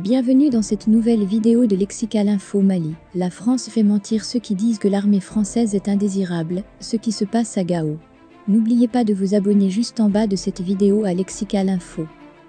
Bienvenue dans cette nouvelle vidéo de Lexical Info Mali. La France fait mentir ceux qui disent que l'armée française est indésirable, ce qui se passe à Gao. N'oubliez pas de vous abonner juste en bas de cette vidéo à Lexical Info.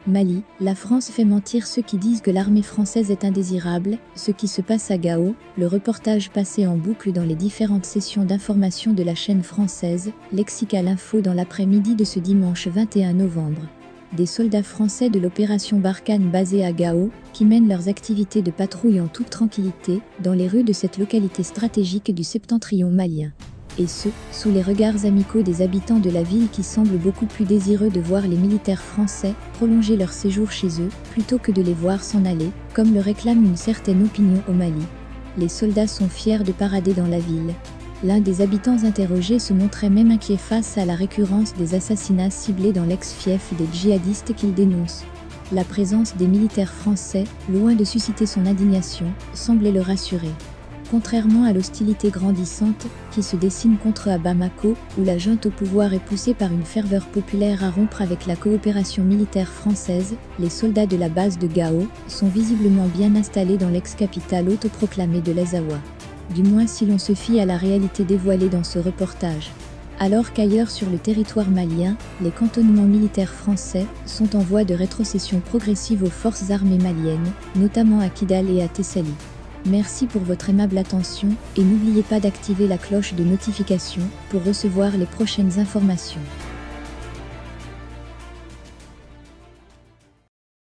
Mali, la France fait mentir ceux qui disent que l'armée française est indésirable, ce qui se passe à Gao, le reportage passé en boucle dans les différentes sessions d'information de la chaîne française, Lexical Info dans l'après-midi de ce dimanche 21 novembre. Des soldats français de l'opération Barkhane basée à Gao, qui mènent leurs activités de patrouille en toute tranquillité, dans les rues de cette localité stratégique du septentrion malien. Et ce, sous les regards amicaux des habitants de la ville qui semblent beaucoup plus désireux de voir les militaires français prolonger leur séjour chez eux, plutôt que de les voir s'en aller, comme le réclame une certaine opinion au Mali. Les soldats sont fiers de parader dans la ville. L'un des habitants interrogés se montrait même inquiet face à la récurrence des assassinats ciblés dans l'ex-fief des djihadistes qu'il dénonce. La présence des militaires français, loin de susciter son indignation, semblait le rassurer. Contrairement à l'hostilité grandissante qui se dessine contre à Bamako, où la junte au pouvoir est poussée par une ferveur populaire à rompre avec la coopération militaire française, les soldats de la base de Gao sont visiblement bien installés dans l'ex-capitale autoproclamée de l'Azawa. Du moins si l'on se fie à la réalité dévoilée dans ce reportage. Alors qu'ailleurs sur le territoire malien, les cantonnements militaires français sont en voie de rétrocession progressive aux forces armées maliennes, notamment à Kidal et à Tessali. Merci pour votre aimable attention et n'oubliez pas d'activer la cloche de notification pour recevoir les prochaines informations.